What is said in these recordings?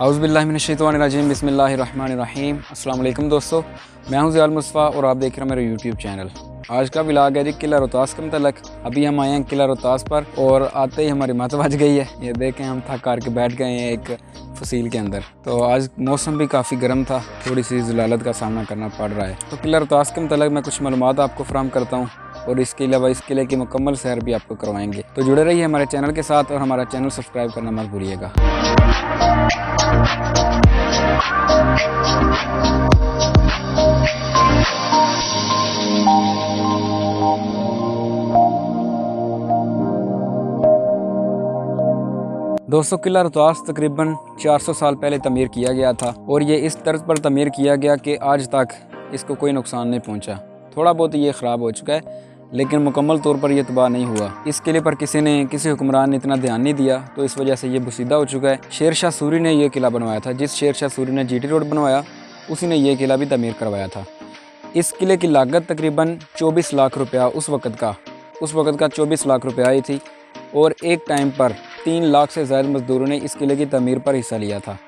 औज़ुबिल्लाहिमिनश्शैतानिर्रजीम बिस्मिल्लाहिर्रहमानिर्रहीम। अस्सलाम वालेकुम दोस्तों, मैं हूं ज़ियाल मुस्तफ़ा और आप देख रहे हैं मेरा यूट्यूब चैनल। आज का व्लॉग है जी किला रोहतास के मतलब। अभी हम आए हैं किला रोहतास पर और आते ही हमारी मत बज गई है। ये देखें, हम थक कर के बैठ गए हैं एक फसील के अंदर। तो आज मौसम भी काफ़ी गर्म था, थोड़ी सी ज़लालत का सामना करना पड़ रहा है। तो किला रोहतास के मतलब मैं कुछ मालूमात आपको फराहम करता हूँ और इसके अलावा इस किले की मुकम्मल सैर भी आपको करवाएंगे। तो जुड़े रहिए हमारे चैनल के साथ और हमारा चैनल सब्सक्राइब करना मत भूलिएगा। दोस्तों, किला रोहतास तकरीबन 400 साल पहले तमीर किया गया था और ये इस तर्ज पर तमीर किया गया कि आज तक इसको कोई नुकसान नहीं पहुंचा। थोड़ा बहुत ये ख़राब हो चुका है लेकिन मुकम्मल तौर पर यह तबाह नहीं हुआ। इस किले पर किसी हुक्मरान ने इतना ध्यान नहीं दिया, तो इस वजह से ये बुसीदा हो चुका है। शेर शाह सूरी ने यह किला बनवाया था। जिस शेर शाह सूरी ने GT रोड बनवाया, उसी ने यह किला भी तमीर करवाया था। इस किले की लागत तकरीबन 24 लाख रुपया उस वक़्त का 24 लाख रुपया आई थी और एक टाइम पर 3 लाख से ज़्यादा मज़दूरों ने इस किले की तमीर पर हिस्सा लिया था।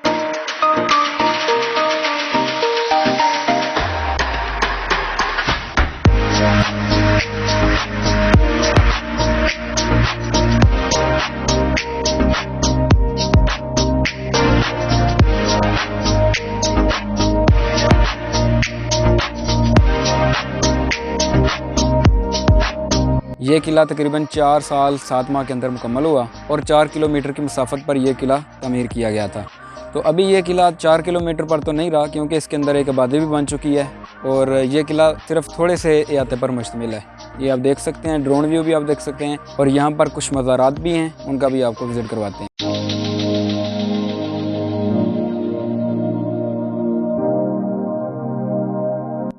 ये किला तकरीबन 4 साल 7 माह के अंदर मुकम्मल हुआ और 4 किलोमीटर की मसाफत पर यह किला तमीर किया गया था। तो अभी ये किला 4 किलोमीटर पर तो नहीं रहा, क्योंकि इसके अंदर एक आबादी भी बन चुकी है और ये किला सिर्फ थोड़े से अहाते पर मुश्तमिल है। ये आप देख सकते हैं, ड्रोन व्यू भी आप देख सकते हैं और यहाँ पर कुछ मज़ारात भी हैं, उनका भी आपको विज़िट करवाते हैं।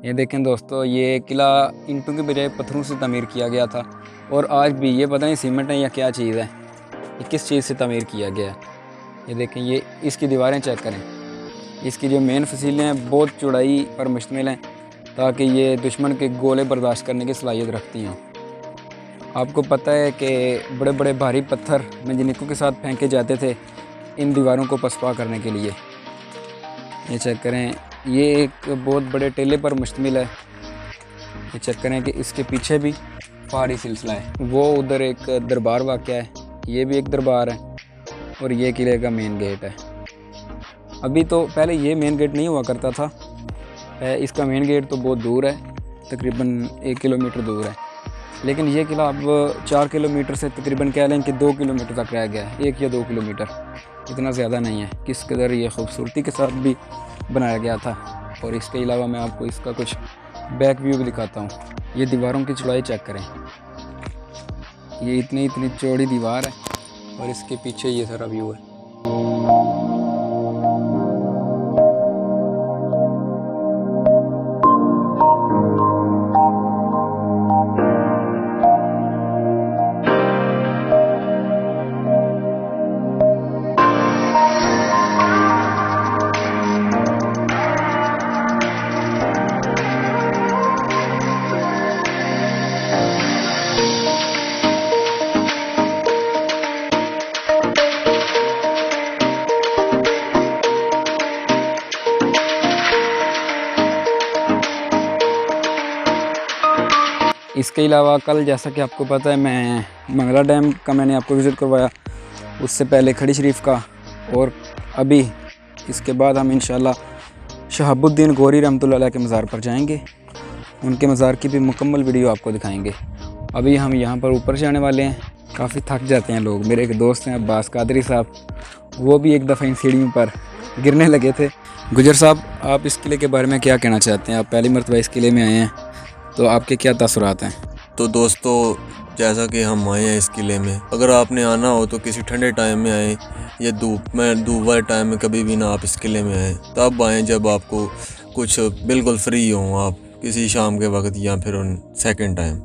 ये देखें दोस्तों, ये किला ईंटों के बजाय पत्थरों से तमीर किया गया था और आज भी ये पता नहीं सीमेंट है या क्या चीज़ है, ये किस चीज़ से तमीर किया गया है। ये देखें, ये इसकी दीवारें चेक करें। इसकी जो मेन फसीलें हैं बहुत चौड़ाई पर मुश्तमिल हैं ताकि ये दुश्मन के गोले बर्दाश्त करने की सलाहियत रखती हों। आपको पता है कि बड़े बड़े भारी पत्थर मंजनीकों के साथ फेंके जाते थे इन दीवारों को पसपा करने के लिए। ये चेक करें, ये एक बहुत बड़े टेले पर मुश्तमिल है। ये चेक करें कि इसके पीछे भी पहाड़ी सिलसिला है। वो उधर एक दरबार वाक़या है, ये भी एक दरबार है और ये किले का मेन गेट है। अभी तो पहले ये मेन गेट नहीं हुआ करता था, इसका मेन गेट तो बहुत दूर है, तकरीबन 1 किलोमीटर दूर है। लेकिन ये किला अब 4 किलोमीटर से तकरीबन कह लें कि 2 किलोमीटर तक रह गया है, 1 या 2 किलोमीटर, इतना ज़्यादा नहीं है। किस कदर ये खूबसूरती के साथ भी बनाया गया था। और इसके अलावा मैं आपको इसका कुछ बैक व्यू भी दिखाता हूँ। ये दीवारों की चौड़ाई चेक करें, ये इतनी चौड़ी दीवार है और इसके पीछे ये सारा व्यू है। इसके अलावा कल जैसा कि आपको पता है मैं मंगला डैम का मैंने आपको विज़िट करवाया, उससे पहले खड़ी शरीफ का, और अभी इसके बाद हम इंशाल्लाह शहाबुद्दीन गौरी रहमतुल्लाह अलैह के मज़ार पर जाएंगे। उनके मज़ार की भी मुकम्मल वीडियो आपको दिखाएंगे। अभी हम यहाँ पर ऊपर जाने वाले हैं। काफ़ी थक जाते हैं लोग। मेरे एक दोस्त हैं अब्बास कादरी साहब, वो भी एक दफ़ा इन सीढ़ियों पर गिरने लगे थे। गुजर साहब, आप इस किले के बारे में क्या कहना चाहते हैं? आप पहली मरतबा इस किले में आए हैं तो आपके क्या तासुरात हैं? तो दोस्तों, जैसा कि हम आए हैं इस किले में, अगर आपने आना हो तो किसी ठंडे टाइम में आएँ या धूप वाले टाइम में कभी भी ना आप इस किले में आएँ। तब आएँ जब आपको कुछ बिल्कुल फ्री हों आप, किसी शाम के वक्त या फिर सेकंड टाइम।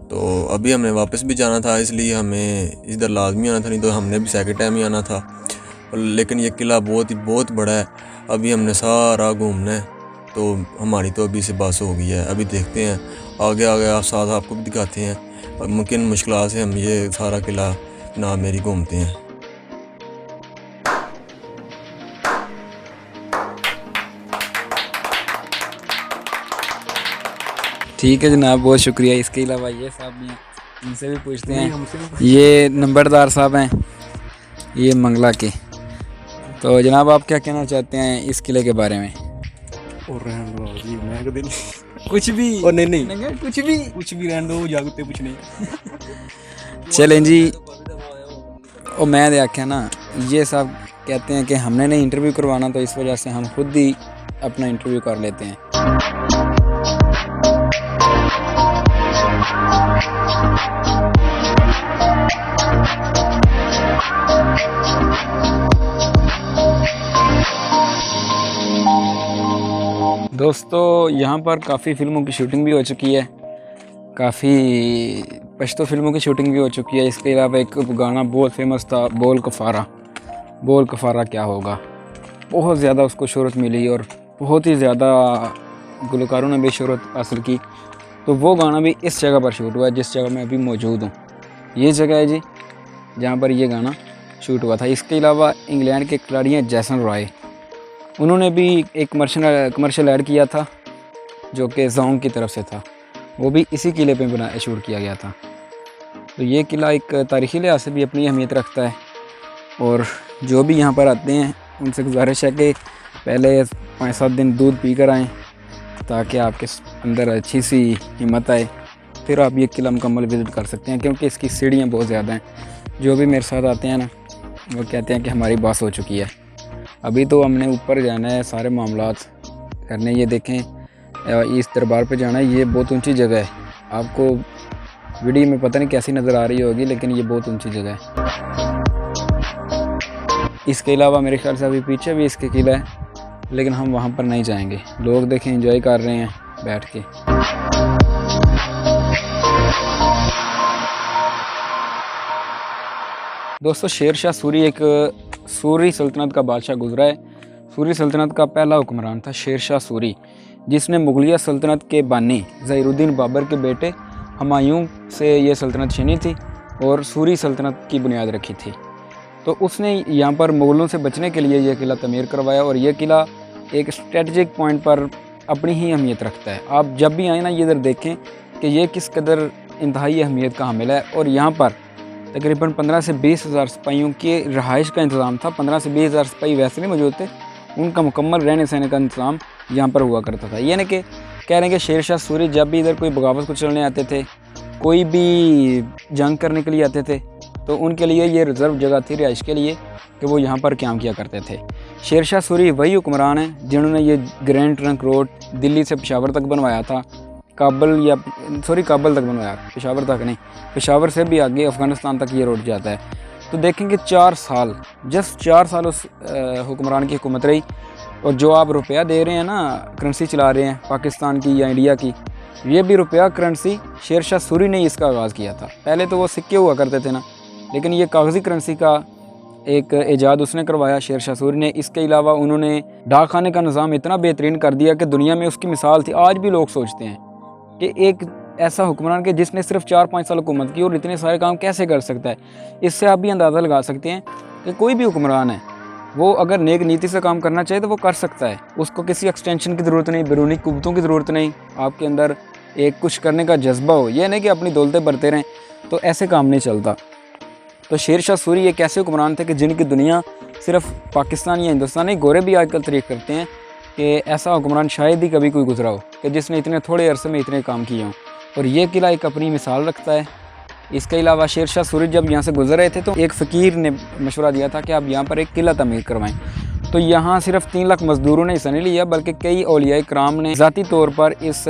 तो अभी हमने वापस भी जाना था, इसलिए हमें इधर लाजमी आना था, नहीं तो हमने भी सेकंड टाइम ही आना था। लेकिन ये किला बहुत बड़ा है, अभी हमने सारा घूमना है। तो हमारी तो अभी से बस हो गई है, अभी देखते हैं आगे आप साथ आपको भी दिखाते हैं। और मुमकिन मुश्किल से हम ये सारा किला ना मेरी घूमते हैं। ठीक है जनाब, बहुत शुक्रिया। इसके अलावा ये साहब भी हैं, इनसे भी पूछते हैं। ये नंबरदार साहब हैं, ये मंगला के। तो जनाब आप क्या कहना चाहते हैं इस किले के बारे में? और रहने दो जी, मैं दिल कुछ भी और नहीं कुछ भी रहने दो, जागते कुछ नहीं। चलें जी। और मैं देखा ना, ये साहब कहते हैं कि हमने नहीं इंटरव्यू करवाना, तो इस वजह से हम खुद ही अपना इंटरव्यू कर लेते हैं। दोस्तों यहाँ पर काफ़ी फ़िल्मों की शूटिंग भी हो चुकी है, काफ़ी पश्तो फिल्मों की शूटिंग भी हो चुकी है। इसके अलावा एक गाना बहुत फेमस था, बोल कफ़ारा क्या होगा, बहुत ज़्यादा उसको शोहरत मिली और बहुत ही ज़्यादा गुलकारों ने भी शोहरत हासिल की। तो वो गाना भी इस जगह पर शूट हुआ है जिस जगह मैं अभी मौजूद हूँ। ये जगह है जी जहाँ पर ये गाना शूट हुआ था। इसके अलावा इंग्लैंड के खिलाड़ी हैं जैसन रॉय, उन्होंने भी एक कमर्शियल ऐड किया था जो कि जोंग की तरफ से था, वो भी इसी किले पे शूट किया गया था। तो ये किला एक तारीख़ी लिहाज से भी अपनी अहमियत रखता है और जो भी यहाँ पर आते हैं उनसे गुजारिश है कि पहले 5-7 दिन दूध पी कर आएँ ताकि आपके अंदर अच्छी सी हिम्मत आए, फिर आप ये किला मुकम्मल विज़िट कर सकते हैं, क्योंकि इसकी सीढ़ियाँ बहुत ज़्यादा हैं। जो भी मेरे साथ आते हैं ना, वो कहते हैं कि हमारी बस हो चुकी है, अभी तो हमने ऊपर जाना है सारे मामलात करने। ये देखें, इस दरबार पे जाना है, ये बहुत ऊंची जगह है। आपको वीडियो में पता नहीं कैसी नज़र आ रही होगी, लेकिन ये बहुत ऊंची जगह है। इसके अलावा मेरे ख्याल से अभी पीछे भी इसके किला है, लेकिन हम वहाँ पर नहीं जाएंगे। लोग देखें एंजॉय कर रहे हैं बैठ के। दोस्तों शेर शाह सूरी एक सूरी सल्तनत का बादशाह गुजरा है। सूरी सल्तनत का पहला हुक्मरान था शेर शाह सूरी, जिसने मुगलिया सल्तनत के बानी ज़हीरुद्दीन बाबर के बेटे हुमायूं से ये सल्तनत छीनी थी और सूरी सल्तनत की बुनियाद रखी थी। तो उसने यहाँ पर मुग़लों से बचने के लिए यह किला तमीर करवाया और यह किला एक स्ट्रेटजिक पॉइंट पर अपनी ही अहमियत रखता है। आप जब भी आए ना, ये इधर देखें कि ये किस कदर इंतहाई अहमियत का हामिल है। और यहाँ पर तकरीबन 15 से 20 हज़ार सिपाहियों के रहाइश का इंतज़ाम था। 15 से 20 हज़ार सिपाही वैसे नहीं मौजूद थे, उनका मुकम्मल रहने सहने का इंतज़ाम यहाँ पर हुआ करता था। यानी कि कह रहे हैं कि शेर शाह सूरी जब भी इधर कोई बगावत को चलने आते थे, कोई भी जंग करने के लिए आते थे, तो उनके लिए ये रिज़र्व जगह थी रिहाइश के लिए कि वो यहाँ पर क़याम किया करते थे। शेर शाह सूरी वही हुक्मरान हैं जिन्होंने ये ग्रैंड ट्रंक रोड दिल्ली से पेशावर तक बनवाया था। काबल तक बनवाया, पेशावर तक नहीं, पेशावर से भी आगे अफ़गानिस्तान तक ये रोड जाता है। तो देखेंगे 4 साल, जस्ट 4 साल उस हुक्मरान की हुकूमत रही। और जो आप रुपया दे रहे हैं ना, करेंसी चला रहे हैं पाकिस्तान की या इंडिया की, ये भी रुपया करेंसी शेर शाह सूरी ने इसका आगाज़ किया था। पहले तो वो सिक्के हुआ करते थे ना, लेकिन ये कागज़ी करेंसी का एक ईजाद उसने करवाया शेर शाह सूरी ने। इसके अलावा उन्होंने डाक खाने का निज़ाम इतना बेहतरीन कर दिया कि दुनिया में उसकी मिसाल थी। आज भी लोग सोचते हैं कि एक ऐसा हुक्मरान के जिसने सिर्फ 4-5 साल हुकूमत की और इतने सारे काम कैसे कर सकता है। इससे आप भी अंदाज़ा लगा सकते हैं कि कोई भी हुक्मरान है, वो अगर नेक नीति से काम करना चाहे तो वो कर सकता है। उसको किसी एक्सटेंशन की ज़रूरत नहीं, बैरूनी कुव्वतों की ज़रूरत नहीं। आपके अंदर एक कुछ करने का जज्बा हो, यह नहीं कि अपनी दौलतें बढ़ते रहें, तो ऐसे काम नहीं चलता। तो शेर शाह सूरी एक ऐसे हुक्मरान थे कि जिनकी दुनिया सिर्फ पाकिस्तान या हिंदुस्तान नहीं, गोरे भी आजकल तारीफ़ करते हैं कि ऐसा हुक्मरान शायद ही कभी कोई गुजरा हो कि जिसने इतने थोड़े अरसे में इतने काम किए हों। और ये किला एक अपनी मिसाल रखता है। इसके अलावा शेर शाह सूरी जब यहाँ से गुजर रहे थे तो एक फ़कीर ने मशवरा दिया था कि आप यहाँ पर एक किला तमीर करवाएं। तो यहाँ सिर्फ 3 लाख मज़दूरों ने हिस्सा नहीं लिया, बल्कि कई औलिया कराम ने ज़ाती तौर पर इस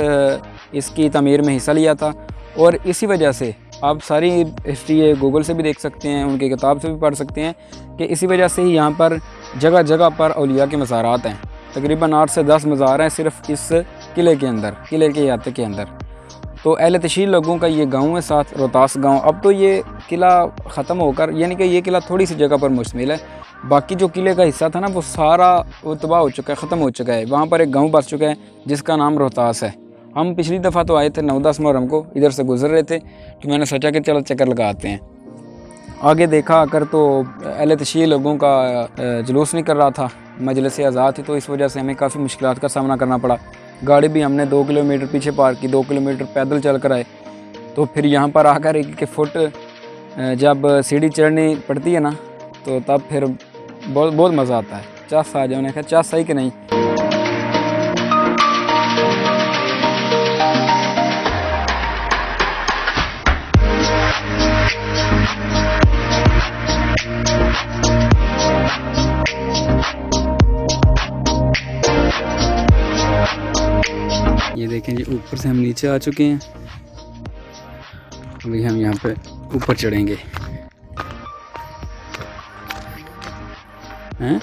इसकी तमीर में हिस्सा लिया था। और इसी वजह से आप सारी हिस्ट्री गूगल से भी देख सकते हैं, उनकी किताब से भी पढ़ सकते हैं कि इसी वजह से ही यहाँ पर जगह जगह पर औलिया के मज़ारात हैं। तकरीबन 8 से 10 मज़ार हैं सिर्फ इस किले के अंदर, किले के अहाते के अंदर। तो अहले तशील लोगों का ये गांव है, साथ रोहतास गांव। अब तो ये किला ख़त्म होकर, यानी कि ये किला थोड़ी सी जगह पर मुश्तमिल है। बाकी जो किले का हिस्सा था ना वो सारा वो तबाह हो चुका है, ख़त्म हो चुका है। वहाँ पर एक गांव बस चुका है जिसका नाम रोहतास है। हम पिछली दफ़ा तो आए थे 9-10 मुहर्रम को, इधर से गुजर रहे थे तो मैंने सोचा कि चलो चक्कर लगाते हैं। आगे देखा आकर तो अहले तशील लोगों का जुलूस नहीं कर रहा था, मजलिस आज़ाद थी, तो इस वजह से हमें काफ़ी मुश्किलात का सामना करना पड़ा। गाड़ी भी हमने 2 किलोमीटर पीछे पार्क की, 2 किलोमीटर पैदल चल कर आए। तो फिर यहाँ पर आकर 1 फुट जब सीढ़ी चढ़नी पड़ती है ना तो तब फिर बहुत मज़ा आता है। चास आ जाओ, कहा चास सही कि नहीं। ये देखें जी, ऊपर से हम नीचे आ चुके हैं। अभी हम यहाँ पे ऊपर चढ़ेंगे हैं।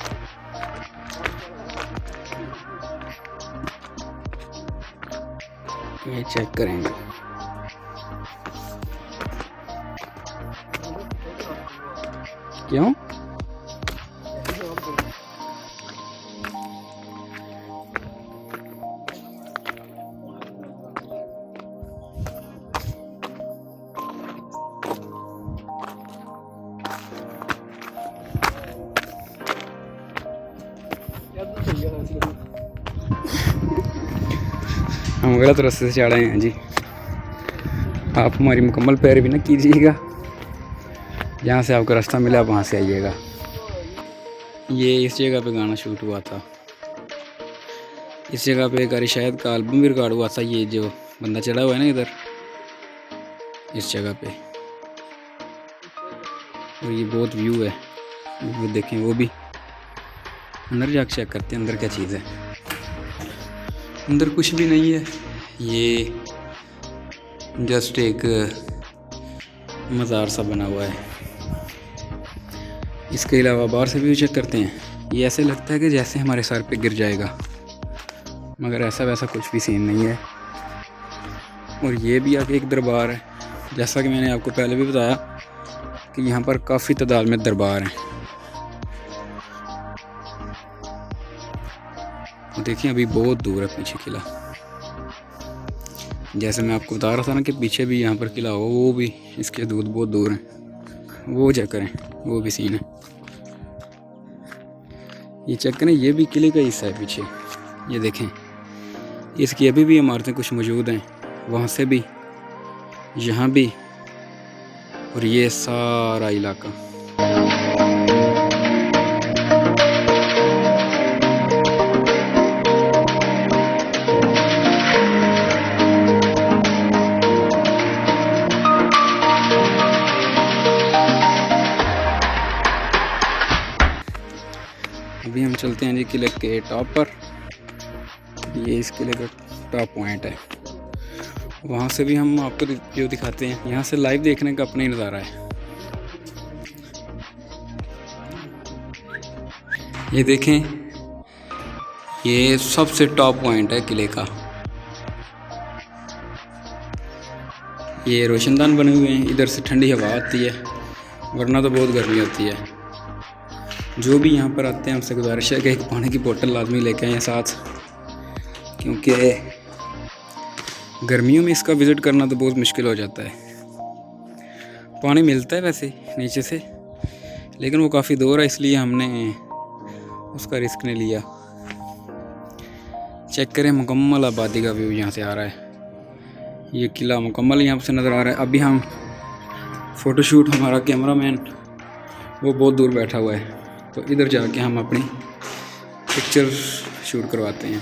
ये चेक करेंगे। क्यों? हम गलत रास्ते से चढ़े हैं जी। आप हमारी मुकम्मल पैरवी ना कीजिएगा, जहाँ से आपका रास्ता मिला वहाँ से आइएगा। ये इस जगह पे गाना शूट हुआ था, इस जगह पे एक शायद का एल्बम भी रिकॉर्ड हुआ था। ये जो बंदा चढ़ा हुआ है ना इधर, इस जगह पे, और ये बहुत व्यू है, वो देखें। वो भी अंदर जाकर चेक करते हैं अंदर क्या चीज़ है। अंदर कुछ भी नहीं है, ये जस्ट एक मज़ार सा बना हुआ है। इसके अलावा बाहर से भी चेक करते हैं। ये ऐसे लगता है कि जैसे हमारे सर पे गिर जाएगा, मगर ऐसा वैसा कुछ भी सीन नहीं है। और ये भी आगे एक दरबार है, जैसा कि मैंने आपको पहले भी बताया कि यहाँ पर काफ़ी तादाद में दरबार हैं। देखिए अभी बहुत दूर है पीछे किला, जैसे मैं आपको बता रहा था ना कि पीछे भी यहाँ पर किला हो, वो भी इसके दूर बहुत दूर है। वो चेक करें, वो भी सीन है। ये चेक करें, ये भी किले का हिस्सा है पीछे। ये देखें, इसकी अभी भी इमारतें कुछ मौजूद हैं, वहाँ से भी, यहाँ भी, और ये सारा इलाका। अभी हम चलते हैं जी किले के टॉप पर। ये इस किले का टॉप पॉइंट है, वहाँ से भी हम आपको व्यू दिखाते हैं। यहाँ से लाइव देखने का अपना ही नज़ारा है। ये देखें, ये सबसे टॉप पॉइंट है किले का। ये रोशनदान बने हुए हैं, इधर से ठंडी हवा आती है, वरना तो बहुत गर्मी होती है। जो भी यहाँ पर आते हैं उनसे गुजारिश है कि एक पानी की बोतल लाजमी लेके आएँ साथ, क्योंकि गर्मियों में इसका विज़िट करना तो बहुत मुश्किल हो जाता है। पानी मिलता है वैसे नीचे से, लेकिन वो काफ़ी दूर है, इसलिए हमने उसका रिस्क नहीं लिया। चेक करें, मुकम्मल आबादी का व्यू यहाँ से आ रहा है। ये किला मुकम्मल यहाँ से नज़र आ रहा है। अभी हम फ़ोटोशूट, हमारा कैमरामैन वो बहुत दूर बैठा हुआ है, तो इधर जाके हम अपनी पिक्चर शूट करवाते हैं।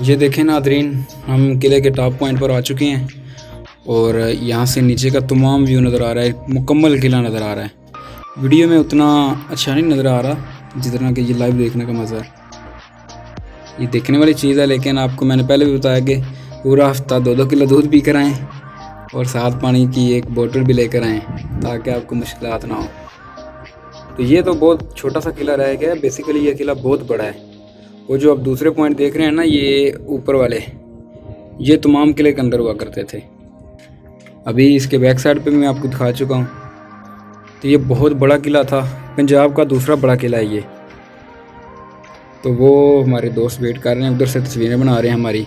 ये देखें नादरीन, हम किले के टॉप पॉइंट पर आ चुके हैं और यहाँ से नीचे का तमाम व्यू नज़र आ रहा है, मुकम्मल किला नज़र आ रहा है। वीडियो में उतना अच्छा नहीं नज़र आ रहा जितना कि ये लाइव देखने का मज़ा है। ये देखने वाली चीज़ है, लेकिन आपको मैंने पहले भी बताया कि पूरा हफ्ता 2-2 किलो दूध पी कर आएँ और साथ पानी की एक बोतल भी लेकर आएँ ताकि आपको मुश्किलात ना हो। तो ये तो बहुत छोटा सा किला रह गया है। बेसिकली ये किला बहुत बड़ा है। वो जो आप दूसरे पॉइंट देख रहे हैं ना, ये ऊपर वाले, ये तमाम किले के अंदर हुआ करते थे। अभी इसके बैक साइड पे भी मैं आपको दिखा चुका हूँ। तो ये बहुत बड़ा किला था, पंजाब का दूसरा बड़ा किला है ये। तो वो हमारे दोस्त वेट कर रहे हैं, उधर से तस्वीरें बना रहे हैं हमारी।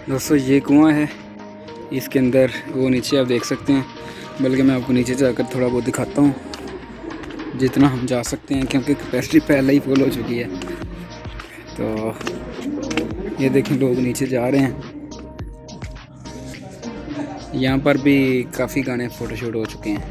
दोस्तों ये कुआं है, इसके अंदर वो नीचे आप देख सकते हैं, बल्कि मैं आपको नीचे जाकर थोड़ा बहुत दिखाता हूँ जितना हम जा सकते हैं, क्योंकि कैपेसिटी पहले ही फुल हो चुकी है। तो ये देखें लोग नीचे जा रहे हैं। यहाँ पर भी काफ़ी गाने फ़ोटोशूट हो चुके हैं।